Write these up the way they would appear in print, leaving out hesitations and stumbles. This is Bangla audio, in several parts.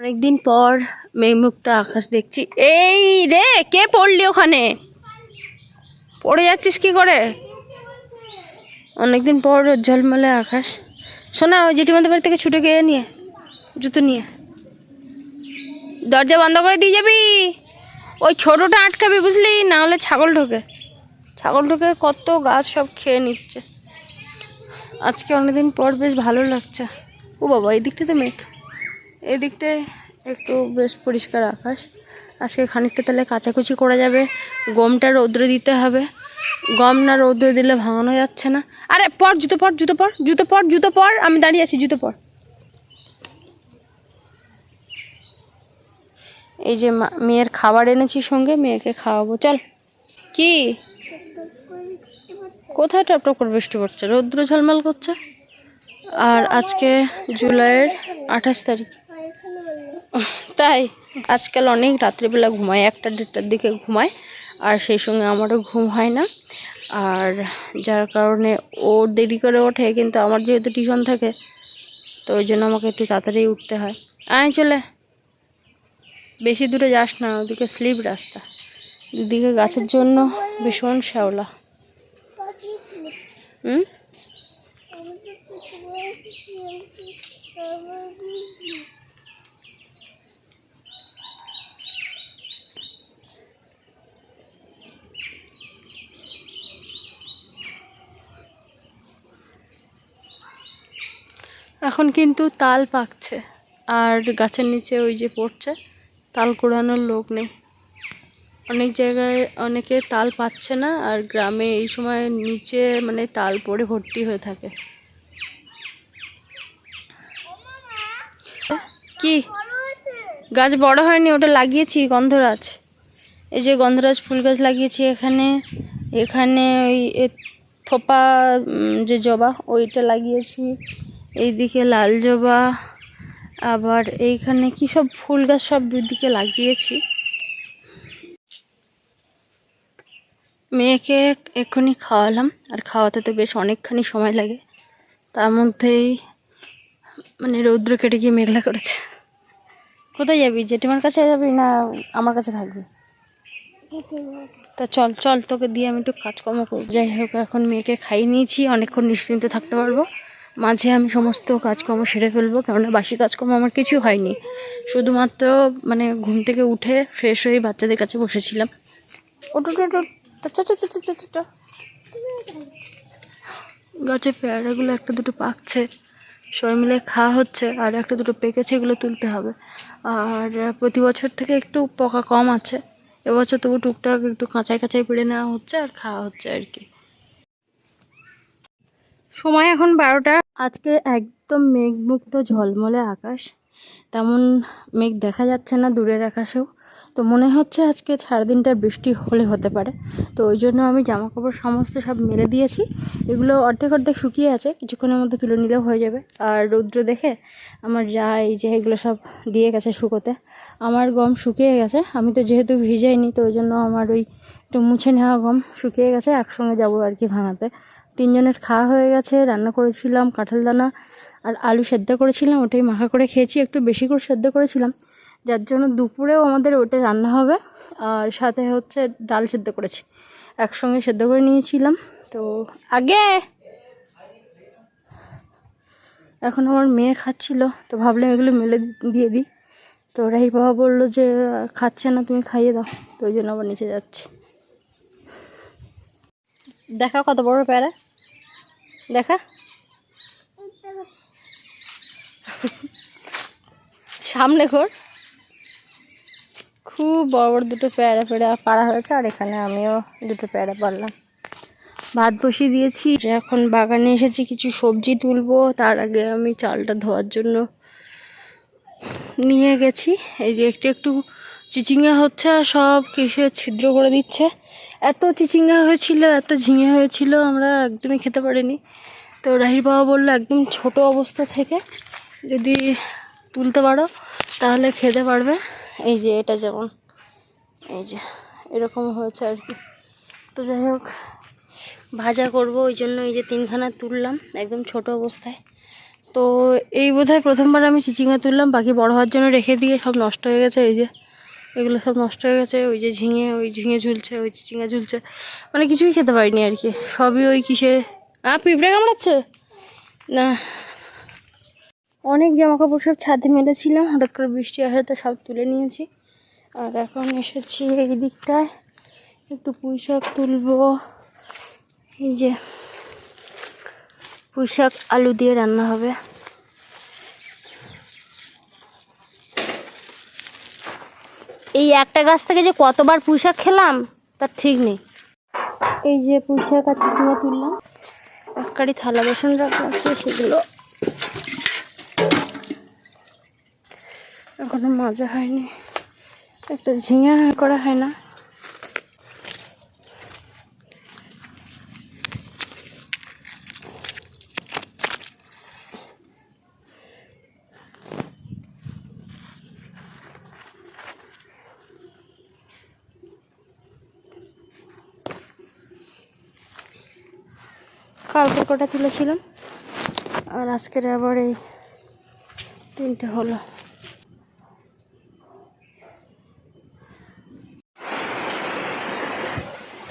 অনেকদিন পর মেঘমুক্ত আকাশ দেখছি। এই রে, কে পড়লি ওখানে? পড়ে যাচ্ছিস কি করে? অনেকদিন পর ঝলমলে আকাশ। শোনা, ওই জেঠিমাদের বাড়ি থেকে ছুটে গিয়ে নিয়ে জুতো নিয়ে দরজা বন্ধ করে দিয়ে যাবি। ওই ছোটোটা আটকাবি, বুঝলি, না হলে ছাগল ঢোকে। ছাগল ঢোকে, কত গাছ সব খেয়ে নিচ্ছে। আজকে অনেকদিন পর বেশ ভালো লাগছে। ও বাবা, এই দিকটাতে মেঘ, এই দিকটায় একটু বেশ পরিষ্কার আকাশ। আজকে খানিকটা তাহলে কাচাকুচি করা যাবে। গমটা রৌদ্রে দিতে হবে। গম না রৌদ্রে দিলে ভাঙানো যাচ্ছে না। আরে পর, জুতো পর, জুতো পর, জুতো পর, জুতো পর, আমি দাঁড়িয়ে আছি, জুতো পর। এই যে মেয়ের খাবার এনেছি সঙ্গে, মেয়েকে খাওয়াবো, চল। কি কোথায় টপ করে বৃষ্টি পড়ছে, রৌদ্র ঝলমল করছে। আর আজকে জুলাইয়ের 28 তারিখ। তাই আজকাল অনেক রাত্রিবেলা ঘুমায়, 1টা-1:30টার দিকে ঘুমায়। আর সেই সঙ্গে আমারও ঘুম হয় না। আর যার কারণে ও দেরি করে ওঠে, কিন্তু আমার যেহেতু টিউশন থাকে, তো ওই জন্য আমাকে একটু তাড়াতাড়ি উঠতে হয়। আয় চলে, বেশি দূরে যাস না, ওদিকে স্লিপ রাস্তা, দুদিকে গাছের জন্য ভীষণ শ্যাওলা। এখন কিন্তু তাল পাকছে, আর গাছের নিচে ওই যে পড়ছে, তাল কুড়ানোর লোক নেই। অনেক জায়গায় অনেকে তাল পাচ্ছে না, আর গ্রামে এই সময় নিচে মানে তাল পড়ে ভর্তি হয়ে থাকে। কি গাছ বড় হয়নি, ওটা লাগিয়েছি, গন্ধরাজ। এই যে গন্ধরাজ ফুল গাছ লাগিয়েছি এখানে। এখানে ওই থোপা যে জবা, ওইটা লাগিয়েছি। এইদিকে লাল জবা, আবার এইখানে কি সব ফুল গাছ সব দুদিকে লাগিয়েছি। মেয়েকে এক্ষুনি খাওয়ালাম, আর খাওয়াতে তো বেশ অনেকখানি সময় লাগে। তার মধ্যেই মানে রৌদ্র কেটে গিয়ে মেঘলা করেছে। কোথায় যাবি? জেঠিমার কাছে যাবি না আমার কাছে থাকবি? তা চল চল, তোকে দিয়ে আমি একটু কাজকর্ম করবো। যাই হোক, এখন মেয়েকে খাইয়ে নিয়েছি, অনেকক্ষণ নিশ্চিন্তে থাকতে পারবো। মাঝে আমি সমস্ত কাজকর্ম সেরে ফেলবো, কেননা বাসি কাজকর্ম আমার কিছু হয়নি। শুধুমাত্র মানে ঘুম থেকে উঠে ফ্রেশ হয়ে বাচ্চাদের কাছে বসেছিলাম। গাছে পেয়ারাগুলো একটা দুটো পাকছে, সবাই মিলে খাওয়া হচ্ছে। আর একটা দুটো পেকেছে, এগুলো তুলতে হবে। আর প্রতি বছর থেকে একটু পোকা কম আছে, এবছর তবু টুকটাক একটু কাঁচাই কাঁচাই পেড়ে নেওয়া হচ্ছে আর খাওয়া হচ্ছে আর কি। সময় এখন 12টা। আজকে একদম মেঘমুক্ত ঝলমলে আকাশ, তেমন মেঘ দেখা যাচ্ছে না দূরের আকাশেও। তো মনে হচ্ছে আজকে সারাদিনটা বৃষ্টি হলে হতে পারে। তো ওই জন্য আমি জামা কাপড় সমস্ত সব মেলে দিয়েছি। এগুলো অর্ধেক অর্ধেক শুকিয়ে আছে, কিছুক্ষণের মধ্যে তুলে নিলেও হয়ে যাবে। আর রৌদ্র দেখে আমার যা এই যে এগুলো সব দিয়ে গেছে শুকোতে। আমার গম শুকিয়ে গেছে, আমি তো যেহেতু ভিজাইনি, তো ওই জন্য আমার ওই একটু মুছে নেওয়া গম শুকিয়ে গেছে। একসঙ্গে যাবো আর কি ভাঙাতে। 3জনের খাওয়া হয়ে গেছে। রান্না করেছিলাম কাঁঠাল দানা আর আলু সেদ্ধ করেছিলাম, ওটাই মাখা করে খেয়েছি। একটু বেশি করে সেদ্ধ করেছিলাম, যার জন্য দুপুরেও আমাদের ওটা রান্না হবে। আর সাথে হচ্ছে ডাল সেদ্ধ করেছি, একসঙ্গে সেদ্ধ করে নিয়েছিলাম। তো আগে এখন আমার মেয়ে খাচ্ছিল, তো ভাবলাম এগুলো মেলে দিয়ে দিই। তো রাহি বাবা বললো যে খাচ্ছে না, তুমি খাইয়ে দাও। তো ওই জন্য আবার নিচে যাচ্ছি। দেখা কত বড় প্যারা, দেখা সামনে ঘর। খুব বড় বড় দুটো পেয়ারা পাড়া হয়েছে, আর এখানে আমিও দুটো পেয়ারা পারলাম। ভাত বসিয়ে দিয়েছি। এখন বাগানে এসেছি, কিছু সবজি তুলবো। তার আগে আমি চালটা ধোয়ার জন্য নিয়ে গেছি। এই যে একটু একটু চিচিঙ্গা হচ্ছে, আর সব কিসে ছিদ্র করে দিচ্ছে। এত চিচিঙ্গা হয়েছিল, এত ঝিঙে হয়েছিল, আমরা একদমই খেতে পারিনি। তো রাহির বাবা বললো একদম ছোট অবস্থা থেকে যদি তুলতে পারো তাহলে খেতে পারবে। এই যে এটা যেমন এই যে এরকম হয়েছে আর কি। তো যাই হোক, ভাজা করব, ওই জন্য এই যে 3খানা তুললাম একদম ছোট অবস্থায়। তো এই বোধহয় প্রথমবার আমি চিচিঙ্গা তুললাম, বাকি বড় হওয়ার জন্য রেখে দিয়ে সব নষ্ট হয়ে গেছে। এই যে এগুলো সব নষ্ট হয়ে গেছে, ওই যে ঝিঙে ঝুলছে, ওই চিচিঙ্গা ঝুলছে, মানে কিছুই খেতে পারিনি আর কি, সবই ওই কিসে পিঁপড়ে কামড়াচ্ছে না। অনেক জামা কাপড় সব ছাদে মেলেছিলাম, হঠাৎ করে বৃষ্টি আসে তো সব তুলে নিয়েছি। আর এখন এসেছি এই দিকটায়, একটু পুঁই শাক তুলবো। এই যে পুঁই শাক আলু দিয়ে রান্না হবে। এই একটা গাছ থেকে যে কতবার পুঁই শাক খেলাম তার ঠিক নেই। এই যে পুঁই শাক আর চিচিঙ্গা তুললাম, এক কারি থালা বাসন রাখা আছে, সেগুলো এখনো মাজা হয়নি। একটা ঝিঙে করা হয় না। কালকে কটা তুলেছিলাম আর আজকের আবার এই 3টে হলো।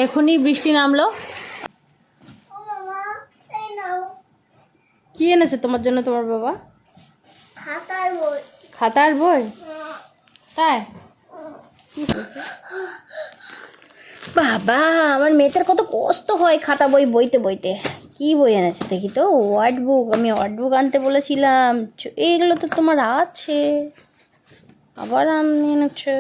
এখনই বৃষ্টি নামলো। কি এনেছে তোমার জন্য তোমার বাবা? খাতার বই। তাই? বাবা, আমার মেয়েটার কত কষ্ট হয় খাতা বই বইতে বইতে। কি বই এনেছে দেখি তো? ওয়ার্ড বুক। আমি ওয়ার্ড বুক আনতে বলেছিলাম, এইগুলো তো তোমার আছে, আবার আনি এনেছে।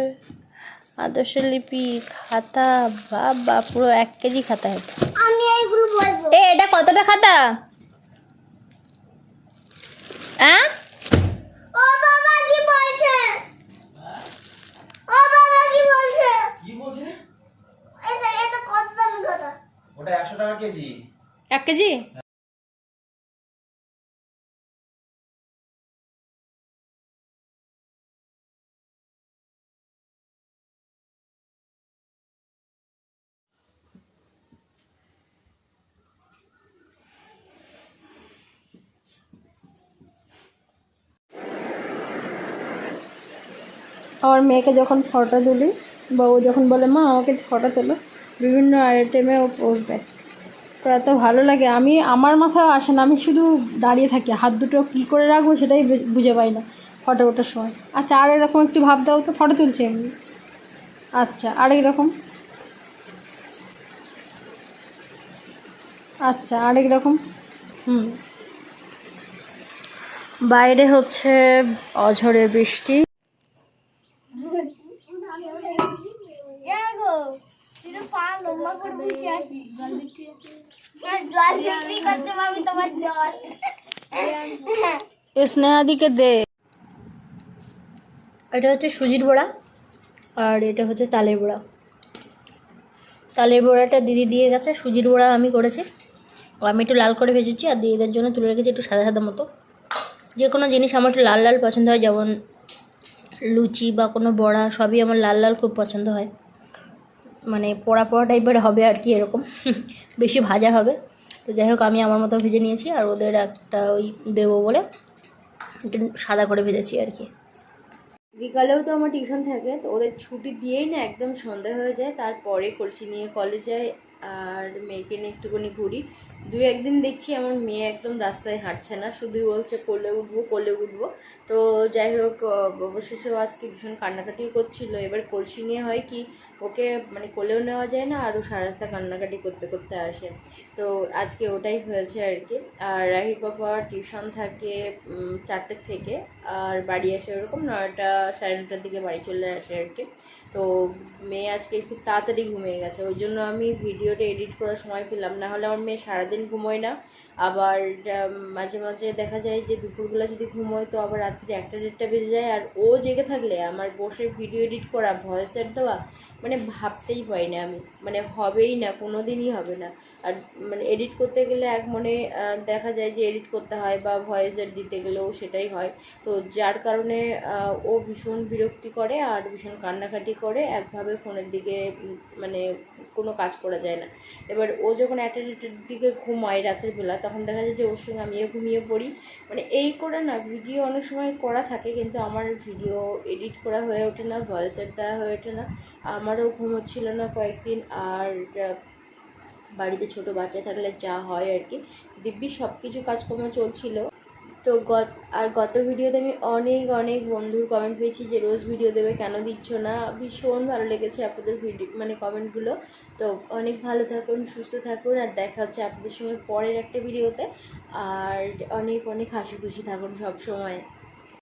আদর্শ লিপি খাতা, বাবা পুরো 1 কেজি খাতা। আমি এইগুলো বলবো। এটা কতটা খাতা? হ্যাঁ? ও বাবা কি বলছে? ও বাবা কি বলছে? কি বলছে? এটা কত দামি খাতা? ওটা 100 টাকা কেজি। 1 কেজি? আমার মেয়েকে যখন ফটো তুলি বা ও যখন বলে মা আমাকে ফটো তোলো, বিভিন্ন আইটেমে ও পোজ দেয়, তো এত ভালো লাগে। আমার মাথায় আসে না, আমি শুধু দাঁড়িয়ে থাকি, হাত দুটো কী করে রাখবো সেটাই বুঝে পাই না ফটো ওঠার সময়। আচ্ছা, আর এরকম একটু ভাব দাও তো, ফটো তুলছি এমনি। আচ্ছা, আরেক রকম। আচ্ছা, আরেক রকম। হুম। বাইরে হচ্ছে অঝরে বৃষ্টি। স্নেহাদিকে দে। এটা হচ্ছে সুজির বড়া আর এটা হচ্ছে তালের বড়া। তালের বড়াটা দিদি দিয়ে গেছে, সুজির বড়া আমি করেছি। আমি একটু লাল করে ভেজেছি আর দিদিদের জন্য তুলে রেখেছি একটু সাদা সাদা মতো। যে কোনো জিনিস আমার একটু লাল লাল পছন্দ হয়, যেমন লুচি বা কোনো বড়া, সবই আমার লাল লাল খুব পছন্দ হয়, মানে পোড়া পোড়া টাইপের হবে আর কি, এরকম বেশি ভাজা হবে। তো যাই হোক, আমি আমার মতো ভেজে নিয়েছি আর ওদের একটা ওই দেবো বলে একটু সাদা করে ভেজেছি আর কি। বিকালেও তো আমার টিউশন থাকে, তো ওদের ছুটি দিয়েই না একদম সন্ধ্যা হয়ে যায়, তারপরে কলসি নিয়ে কলেজ যাই আর মেয়েকে নিয়ে একটুখানি ঘুরি। 2-1 দিন দেখছি আমার মেয়ে একদম রাস্তায় হাঁটছে না, শুধুই বলছে কোলে উঠবো কোলে উঠবো। তো যাই হোক, অবশেষেও আজকে ভীষণ কান্নাকাটিও করছিল। এবার কলসি নিয়ে হয় কি, ওকে মানে কোলেও নেওয়া যায় না, আরও সারা রাস্তা কান্নাকাটি করতে করতে আসে। তো আজকে ওটাই হয়েছে আর কি। আর রাহি পাপার টিউশন থাকে 4টে থেকে, আর বাড়ি আসে ওরকম 9টা 9:30টার দিকে বাড়ি চলে আসে আর কি। তো মেয়ে আজকে খুব তাড়াতাড়ি ঘুমিয়ে গেছে, ওই জন্য আমি ভিডিওটা এডিট করার সময় পেলাম না, হলে আমার মেয়ে সারাদিন ঘুমোয় না। আবার মাঝে মাঝে দেখা যায় যে দুপুরবেলা যদি ঘুমোয় তো আবার রাত্রি 1টা 1:30টা বেজে যায়, আর ও জেগে থাকলে আমার বসে ভিডিও এডিট করা, ভয়েস সেট দেওয়া, মানে ভাবতেই পারি না আমি, মানে হবেই না, কোনো দিনই হবে না। আর মানে এডিট করতে গেলে এক মনে দেখা যায় যে এডিট করতে হয়, বা ভয়েসের দিতে গেলেও সেটাই হয়। তো যার কারণে ও ভীষণ বিরক্তি করে আর ভীষণ কান্নাকাটি করে, একভাবে ফোনের দিকে মানে কোনো কাজ করা যায় না। এবার ও যখন 1:00টার দিকে ঘুমায় রাতের বেলা, তখন দেখা যায় যে ওর সঙ্গে আমিও ঘুমিয়ে পড়ি। মানে এই করে না ভিডিও অনেক সময় করা থাকে, কিন্তু আমার ভিডিও এডিট করা হয়ে ওঠে না, ভয়েস ওভার দেওয়া হয়ে ওঠে না। আমারও ঘুম হচ্ছিল না কয়েকদিন। আর বাড়িতে ছোট বাচ্চা থাকলে যা হয় আর কি, দিব্যি সব কিছু কাজকর্ম চলছিল। তো গত ভিডিওতে আমি অনেক অনেক বন্ধুর কমেন্ট পেয়েছি যে রোজ ভিডিও দেবে, কেন দিচ্ছ না। ভীষণ ভালো লেগেছে আপনাদের ভিডিও মানে কমেন্টগুলো। তো অনেক ভালো থাকুন, সুস্থ থাকুন, আর দেখা হচ্ছে আপনাদের সঙ্গে পরের একটা ভিডিওতে। আর অনেক অনেক হাসি খুশি থাকুন সব সময়।